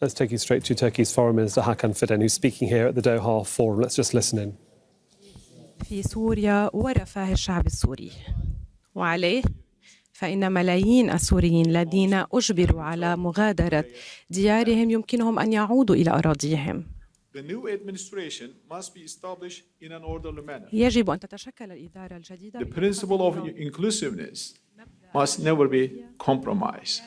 Let's take you straight to Turkey's Foreign Minister Hakan Fidan, who's speaking here at the Doha Forum. Let's just listen in. في سوريا ورفاه الشعب السوري وعليه فإن ملايين السوريين الذين أجبروا على مغادرة ديارهم يمكنهم أن يعودوا إلى أراضيهم. يجب أن تتشكل الإدارة الجديدة. The principle of inclusiveness must never be compromised.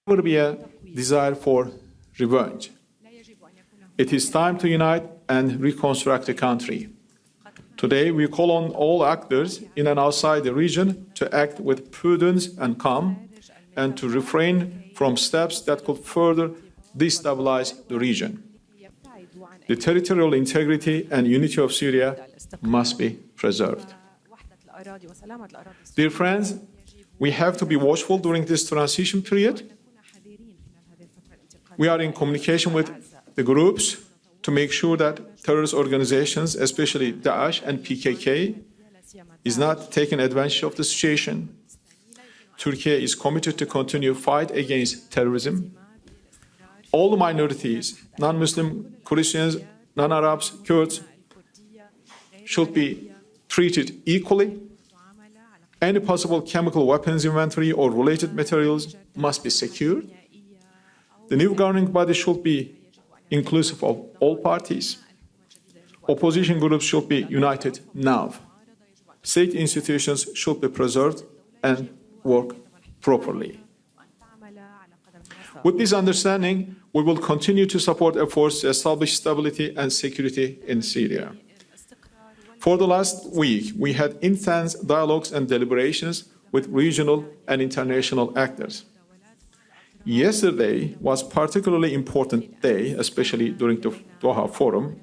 There will be a desire for revenge. It is time to unite and reconstruct the country. Today, we call on all actors in and outside the region to act with prudence and calm, and to refrain from steps that could further destabilize the region. The territorial integrity and unity of Syria must be preserved. Dear friends, we have to be watchful during this transition period. We are in communication with the groups to make sure that terrorist organizations, especially Daesh and PKK, is not taking advantage of the situation. Turkey is committed to continue fight against terrorism. All the minorities, non-Muslim, Christians, non-Arabs, Kurds, should be treated equally. Any possible chemical weapons inventory or related materials must be secured. The new governing body should be inclusive of all parties. Opposition groups should be united now. State institutions should be preserved and work properly. With this understanding, we will continue to support efforts to establish stability and security in Syria. For the last week, we had intense dialogues and deliberations with regional and international actors. Yesterday was a particularly important day, especially during the Doha Forum,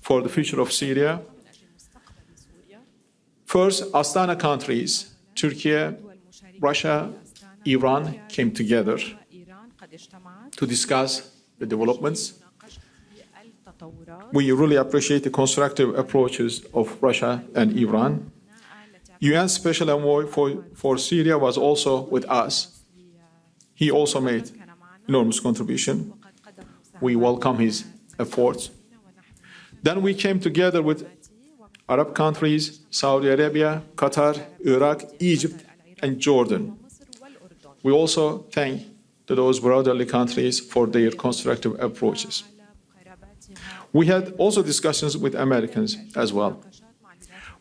for the future of Syria. First, Astana countries, Turkey, Russia, Iran came together to discuss the developments. We really appreciate the constructive approaches of Russia and Iran. UN Special Envoy for Syria was also with us. He also made enormous contribution. We welcome his efforts. Then we came together with Arab countries, Saudi Arabia, Qatar, Iraq, Egypt, and Jordan. We also thank those brotherly countries for their constructive approaches. We had also discussions with Americans as well.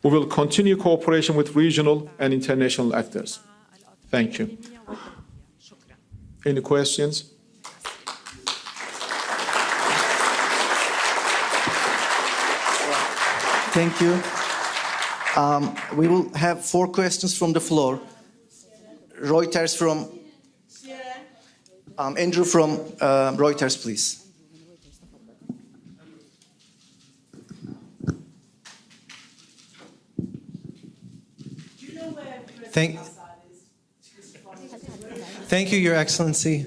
We will continue cooperation with regional and international actors. Thank you. Any questions? Thank you. We will have 4 questions from the floor. Reuters from Andrew from Reuters, please. Thank you, Your Excellency.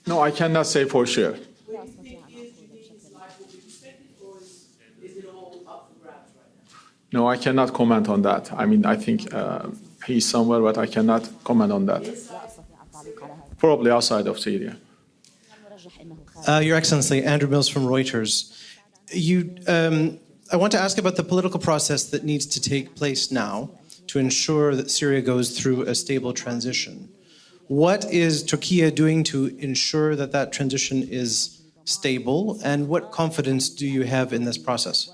No, I cannot say for sure. No, I cannot comment on that. I mean, I think he's somewhere, but I cannot comment on that. Probably outside of Syria. Your Excellency, Andrew Mills from Reuters. I want to ask about the political process that needs to take place now to ensure that Syria goes through a stable transition. What is Turkey doing to ensure that that transition is stable, and what confidence do you have in this process?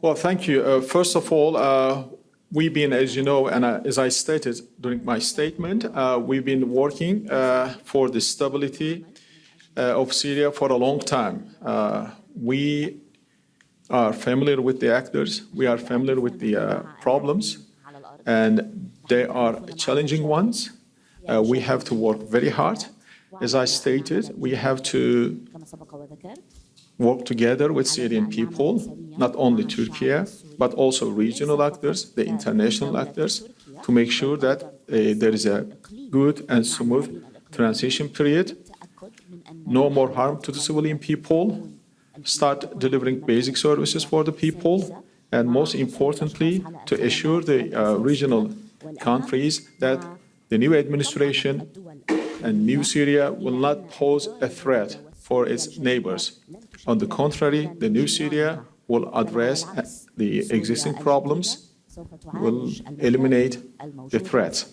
Well, thank you. First of all, we've been, as you know, and as I stated during my statement, we've been working for the stability of Syria for a long time. We are familiar with the actors, we are familiar with the problems, and they are challenging ones. We have to work very hard. As I stated, we have to work together with Syrian people, not only Turkey, but also regional actors, the international actors, to make sure that there is a good and smooth transition period, no more harm to the civilian people, start delivering basic services for the people, and most importantly, to assure the regional countries that the new administration and new Syria will not pose a threat for its neighbors. On the contrary, the new Syria will address the existing problems, will eliminate the threats.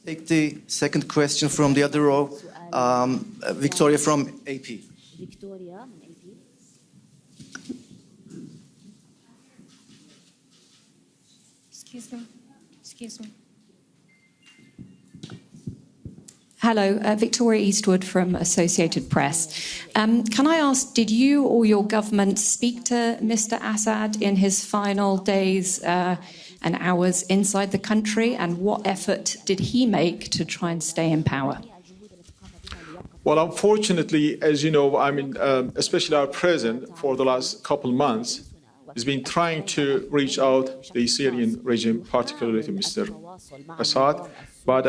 Take the second question from the other row. Victoria from AP. Excuse me. Hello, Victoria Eastwood from Associated Press. Can I ask, did you or your government speak to Mr. Assad in his final days and hours inside the country, and what effort did he make to try and stay in power? Well, unfortunately, as you know, especially our president for the last couple of months has been trying to reach out the Syrian regime, particularly to Mr. Assad, but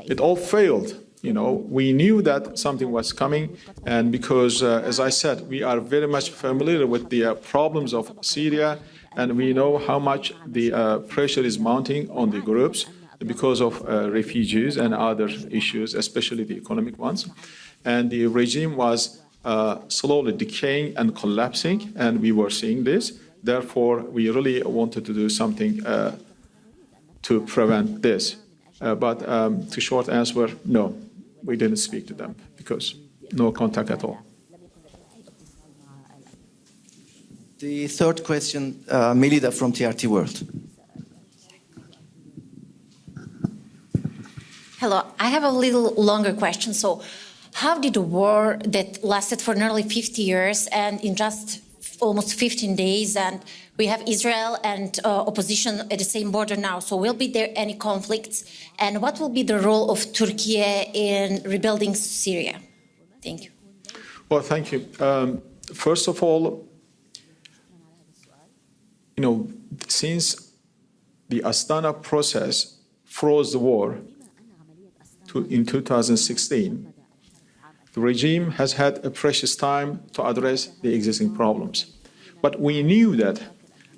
it all failed. We knew that something was coming, and because, as I said, we are very much familiar with the problems of Syria, and we know how much the pressure is mounting on the groups because of refugees and other issues, especially the economic ones. And the regime was slowly decaying and collapsing, and we were seeing this. Therefore, we really wanted to do something to prevent this. But to short answer, no, we didn't speak to them because no contact at all. The third question, Melida from TRT World. Hello, I have a little longer question. So how did a war that lasted for nearly 50 years and in just almost 15 days, and we have Israel and opposition at the same border now, so will be there any conflicts? And what will be the role of Turkey in rebuilding Syria? Thank you. Well, thank you. First of all, since the Astana process froze the war in 2016, the regime has had a precious time to address the existing problems. But we knew that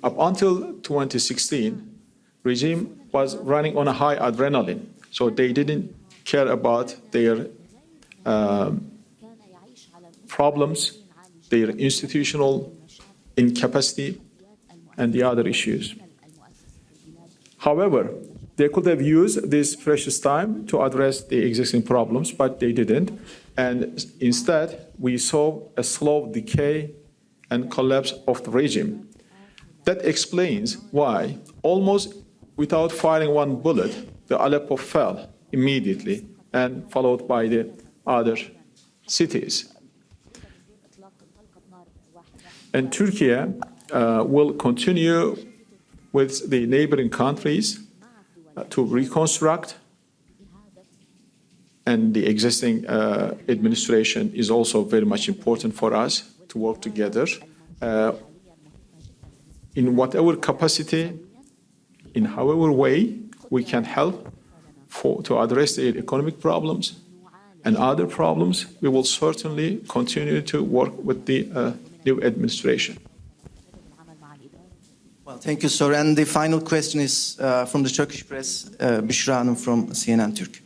up until 2016, regime was running on a high adrenaline, so they didn't care about their problems, their institutional incapacity, and the other issues. However, they could have used this precious time to address the existing problems, but they didn't. And instead, we saw a slow decay and collapse of the regime. That explains why, almost without firing one bullet, the Aleppo fell immediately and followed by the other cities. And Turkey will continue with the neighboring countries to reconstruct, and the existing administration is also very much important for us to work together in whatever capacity, in however way we can help to address the economic problems and other problems. We will certainly continue to work with the new administration. Well, thank you, sir. And the final question is from the Turkish press, Bashar from CNN Turk.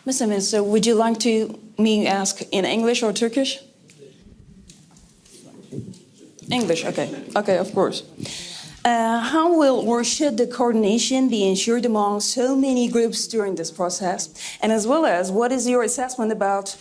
Mr. Minister, would you like me ask in English or Turkish? English, okay. Okay, of course. How will or should the coordination be ensured among so many groups during this process? And as well as, what is your assessment about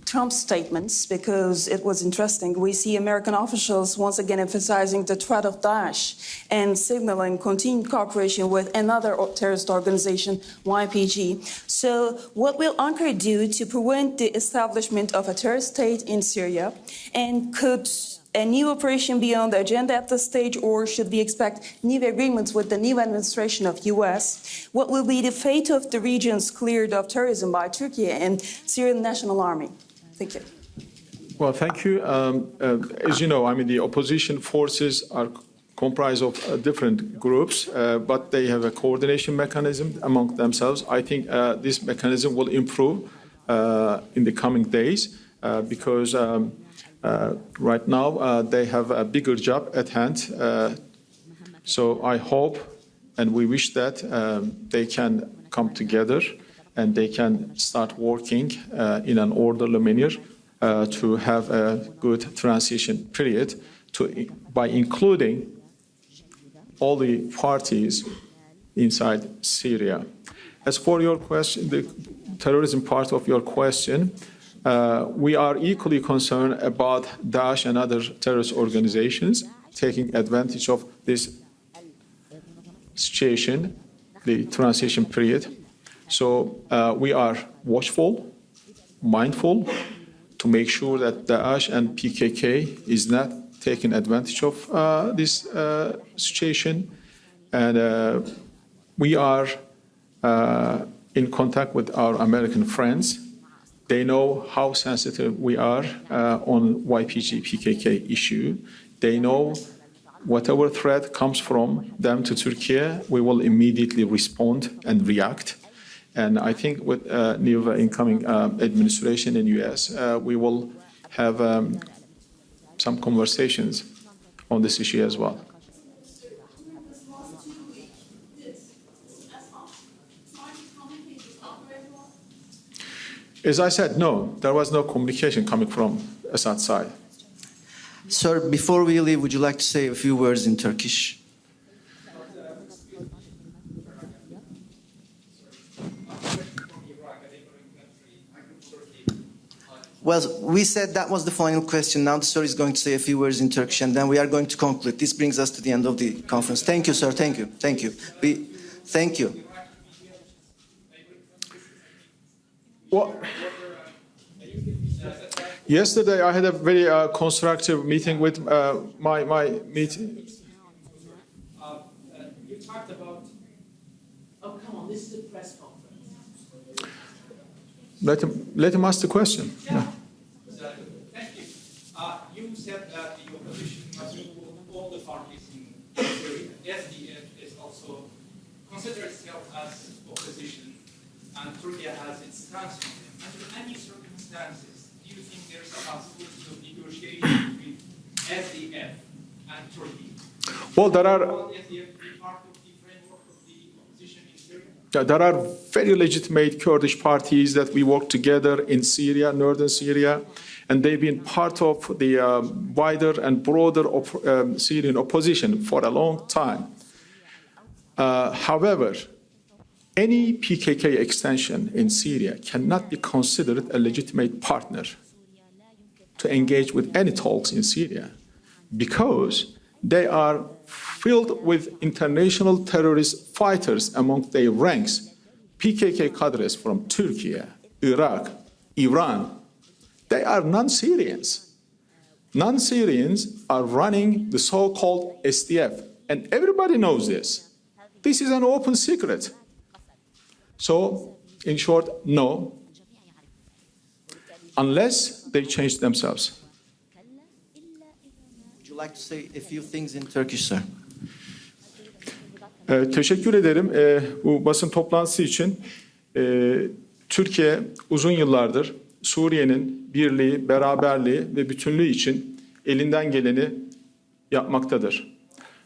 Trump's statements? Because it was interesting. We see American officials once again emphasizing the threat of Daesh and signaling continued cooperation with another terrorist organization, YPG. So what will Ankara do to prevent the establishment of a terrorist state in Syria? And could a new operation be on the agenda at this stage, or should we expect new agreements with the new administration of US? What will be the fate of the regions cleared of terrorism by Turkey and Syrian National Army? Thank you. Well, thank you. As you know, the opposition forces are comprised of different groups, but they have a coordination mechanism among themselves. I think this mechanism will improve in the coming days because right now they have a bigger job at hand. So I hope and we wish that they can come together and they can start working in an orderly manner to have a good transition period by including all the parties inside Syria. As for your question, the terrorism part of your question, we are equally concerned about Daesh and other terrorist organizations taking advantage of this situation, the transition period. So we are watchful, mindful, to make sure that Daesh and PKK is not taking advantage of this situation. And we are in contact with our American friends. They know how sensitive we are on YPG-PKK issue. They know whatever threat comes from them to Turkey, we will immediately respond and react. And I think with new incoming administration in US, we will have some conversations on this issue as well. As I said, no, there was no communication coming from Assad's side. Sir, before we leave, would you like to say a few words in Turkish? Well, we said that was the final question. Now the sir is going to say a few words in Turkish, and then we are going to conclude. This brings us to the end of the conference. Thank you, sir. Thank you. Thank you. Thank you. Well, yesterday I had a very constructive meeting with my meeting. You talked about. Oh, come on! This is a press conference. Let him ask the question. Yeah. Thank you. You said that the opposition must include all the parties in Syria. SDF is also considered itself as opposition, and Turkey has its stance on them. Under any circumstances, do you think there's a possibility of negotiation between SDF and Turkey? Well, there are. SDF be part of the framework of the opposition in Syria? There are very legitimate Kurdish parties that we work together in Syria, northern Syria, and they've been part of the wider and broader Syrian opposition for a long time. However, any PKK extension in Syria cannot be considered a legitimate partner to engage with any talks in Syria because they are filled with international terrorist fighters among their ranks, PKK cadres from Turkey, Iraq, Iran. They are non-Syrians. Non-Syrians are running the so-called SDF, and everybody knows this. This is an open secret. So, in short, no, unless they change themselves. Would you like to say a few things in Turkish, sir? Teşekkür ederim bu basın toplantısı için. Türkiye uzun yıllardır Suriye'nin birliği, beraberliği ve bütünlüğü için elinden geleni yapmaktadır.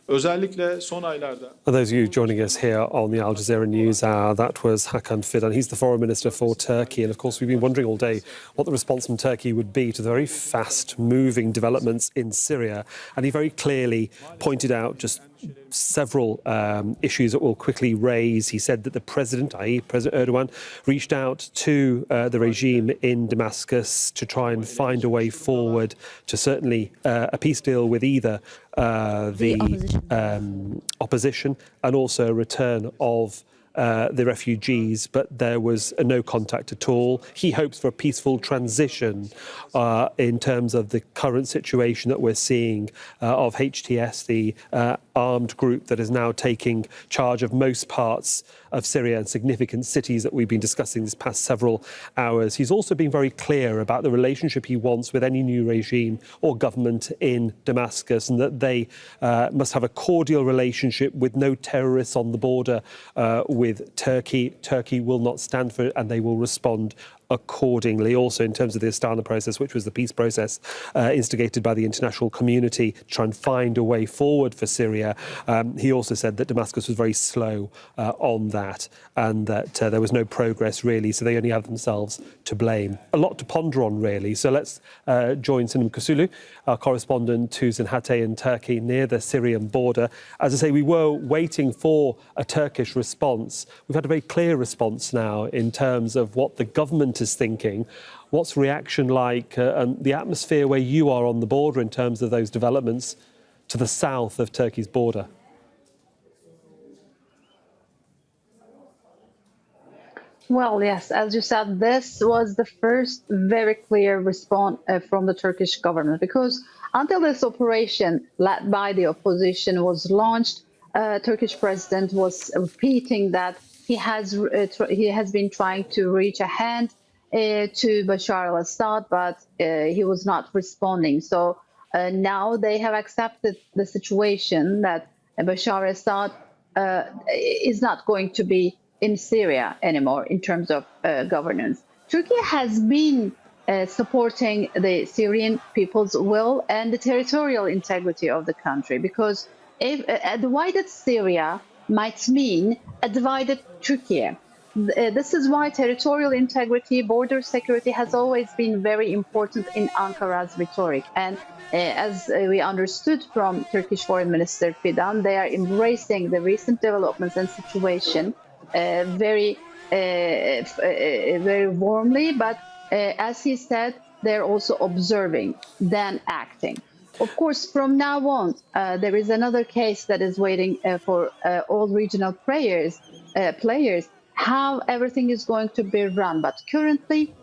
Özellikle son aylarda. Those of you joining us here on the Al Jazeera News Hour, that was Hakan Fidan. He's the Foreign Minister for Turkey. And of course, we've been wondering all day what the response from Turkey would be to the very fast-moving developments in Syria. And he very clearly pointed out just several issues that will quickly raise. He said that the president, i.e. President Erdogan, reached out to the regime in Damascus to try and find a way forward to certainly a peace deal with either the opposition and also a return of the refugees, but there was no contact at all. He hopes for a peaceful transition in terms of the current situation that we're seeing of HTS, the armed group that is now taking charge of most parts of Syria and significant cities that we've been discussing this past several hours. He's also been very clear about the relationship he wants with any new regime or government in Damascus, and that they must have a cordial relationship with no terrorists on the border with Turkey. Turkey will not stand for it, and they will respond accordingly. Also, in terms of the Astana process, which was the peace process instigated by the international community to try and find a way forward for Syria, he also said that Damascus was very slow on that, and that there was no progress really, so they only have themselves to blame. A lot to ponder on, really. So let's join Sinem Koseoglu, our correspondent who's in Hatay in Turkey, near the Syrian border. As I say, we were waiting for a Turkish response. We've had a very clear response now in terms of what the government is thinking. What's reaction like and the atmosphere where you are on the border in terms of those developments to the south of Turkey's border? Well, yes, as you said, this was the first very clear response from the Turkish government, because until this operation led by the opposition was launched, Turkish president was repeating that he has been trying to reach a hand to Bashar al-Assad, but he was not responding. So now they have accepted the situation that Bashar al-Assad is not going to be in Syria anymore in terms of governance. Turkey has been supporting the Syrian people's will and the territorial integrity of the country, because if a divided Syria might mean a divided Turkey. This is why territorial integrity, border security has always been very important in Ankara's rhetoric. And as we understood from Turkish Foreign Minister Fidan, they are embracing the recent developments and situation very warmly. But as he said, they're also observing, then acting. Of course, from now on, there is another case that is waiting for all regional players, how everything is going to be run. But currently,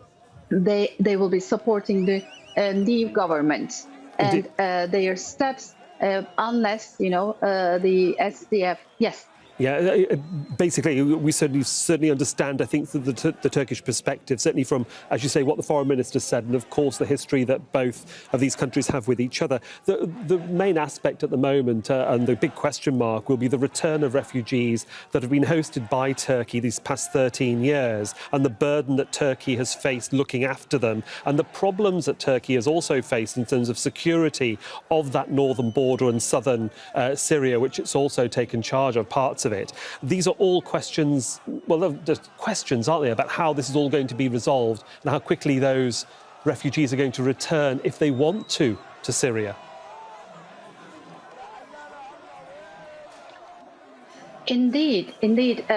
they will be supporting the new government and their steps, unless, the SDF, yes. Yeah, basically, we certainly understand, I think, the Turkish perspective, certainly from, as you say, what the foreign minister said, and of course the history that both of these countries have with each other. The main aspect at the moment, and the big question mark, will be the return of refugees that have been hosted by Turkey these past 13 years, and the burden that Turkey has faced looking after them, and the problems that Turkey has also faced in terms of security of that northern border and southern Syria, which it's also taken charge of parts of it. These are all questions, well, they're questions, aren't they, about how this is all going to be resolved and how quickly those refugees are going to return, if they want to Syria. Indeed,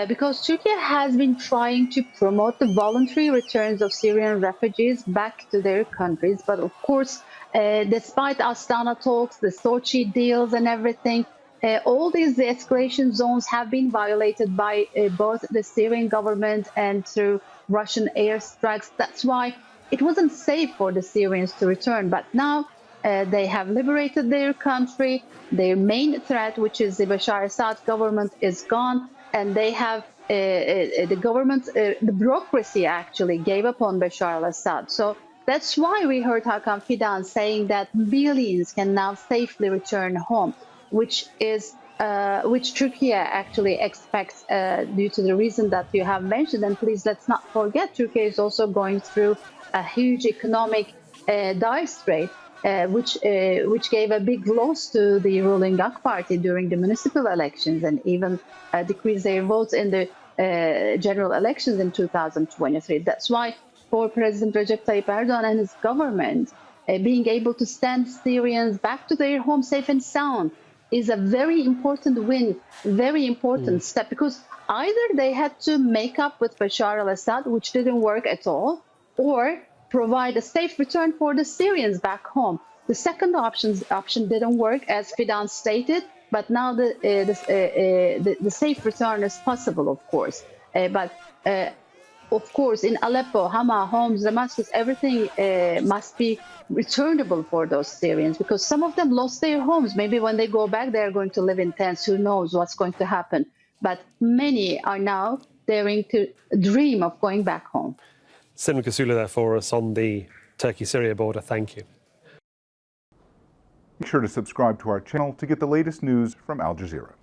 because Turkey has been trying to promote the voluntary returns of Syrian refugees back to their countries. But of course, despite Astana talks, the Sochi deals and everything, all these escalation zones have been violated by both the Syrian government and through Russian airstrikes. That's why it wasn't safe for the Syrians to return. But now they have liberated their country. Their main threat, which is the Bashar al-Assad government, is gone. And they have the government, the bureaucracy actually gave up on Bashar al-Assad. So that's why we heard Hakan Fidan saying that millions can now safely return home, which Turkey actually expects due to the reason that you have mentioned. And please, let's not forget, Turkey is also going through a huge economic dire strait, which gave a big loss to the ruling AK Party during the municipal elections, and even decreased their votes in the general elections in 2023. That's why for President Recep Tayyip Erdogan and his government, being able to send Syrians back to their home safe and sound is a very important win, very important step, because either they had to make up with Bashar al-Assad, which didn't work at all, or provide a safe return for the Syrians back home. The second option didn't work, as Fidan stated, But now the safe return is possible, of course. Of course, in Aleppo, Hama, Homs, Damascus, everything must be returnable for those Syrians, because some of them lost their homes. Maybe when they go back, they are going to live in tents. Who knows what's going to happen? But many are now daring to dream of going back home. Sinem Koseoglu there for us on the Turkey-Syria border. Thank you. Make sure to subscribe to our channel to get the latest news from Al Jazeera.